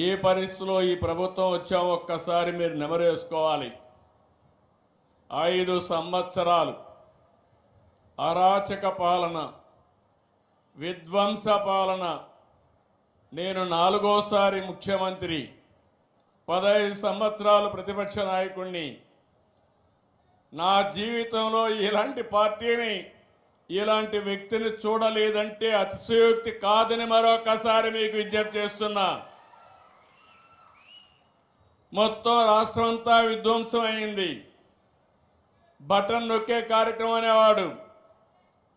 ఏ పరిస్థితిలో ఈ ప్రభుత్వం వచ్చామో ఒక్కసారి మీరు నెమరేసుకోవాలి. 5 సంవత్సరాలు అరాచక పాలన, విధ్వంస పాలన. నేను 4వసారి ముఖ్యమంత్రి, 15 సంవత్సరాలు ప్రతిపక్ష నాయకుడిని. నా జీవితంలో ఇలాంటి పార్టీని, ఇలాంటి వ్యక్తిని చూడలేదంటే అతిశయోక్తి కాదని మరొకసారి మీకు విజ్ఞప్తి చేస్తున్నా. మొత్తం రాష్ట్రం అంతా విధ్వంసం అయింది. బటన్ నొక్కే కార్యక్రమం అనేవాడు,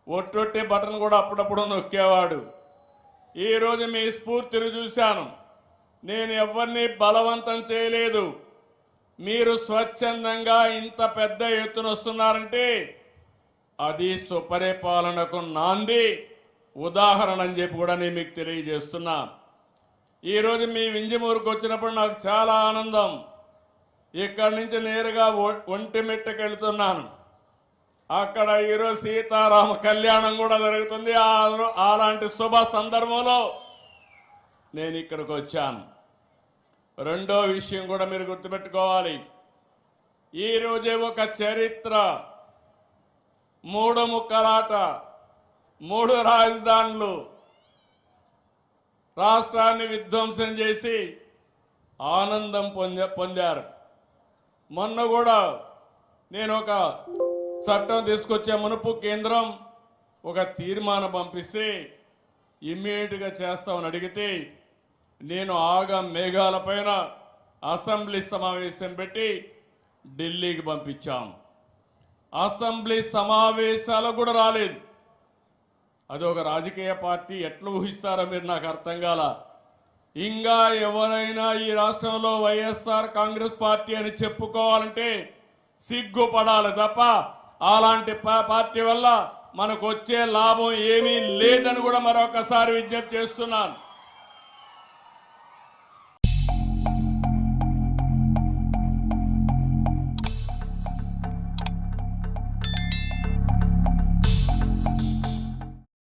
ఒట్టొట్టే బటన్ కూడా అప్పుడప్పుడు నొక్కేవాడు. ఈరోజు మీ స్ఫూర్తిని చూశాను. నేను ఎవరిని బలవంతం చేయలేదు. మీరు స్వచ్ఛందంగా ఇంత పెద్ద ఎత్తున వస్తున్నారంటే అది సుపరిపాలనకు నాంది, ఉదాహరణ అని చెప్పి కూడా నేను మీకు తెలియజేస్తున్నా. ఈరోజు మీ వింజమూరుకు వచ్చినప్పుడు నాకు చాలా ఆనందం. ఇక్కడి నుంచి నేరుగా ఒంటిమిట్టకి వెళ్తున్నాను. అక్కడ ఈరోజు సీతారామ కళ్యాణం కూడా జరుగుతుంది. అలాంటి శుభ సందర్భంలో నేను ఇక్కడికి వచ్చాను. రెండో విషయం కూడా మీరు గుర్తుపెట్టుకోవాలి. ఈరోజే ఒక చరిత్ర, 3 ముక్కలాట, 3 రాజధానులు, రాష్ట్రాన్ని విధ్వంసం చేసి ఆనందం పొందారు. మొన్న కూడా నేను ఒక చట్టం తీసుకొచ్చే మునుపు కేంద్రం ఒక తీర్మానం పంపిస్తే ఇమ్మీడియట్గా చేస్తామని అడిగితే నేను మేఘాల పైన అసెంబ్లీ సమావేశం పెట్టి ఢిల్లీకి పంపించాం. అసెంబ్లీ సమావేశాలు కూడా రాలేదు. అది ఒక రాజకీయ పార్టీ ఎట్లా ఊహిస్తారో మీరు నాకు అర్థం కాల. ఇంకా ఎవరైనా ఈ రాష్ట్రంలో వైఎస్ఆర్ కాంగ్రెస్ పార్టీ అని చెప్పుకోవాలంటే సిగ్గుపడాలి తప్ప అలాంటి పార్టీ వల్ల మనకు వచ్చే లాభం ఏమీ లేదని కూడా మరొకసారి విజ్ఞప్తి చేస్తున్నాను.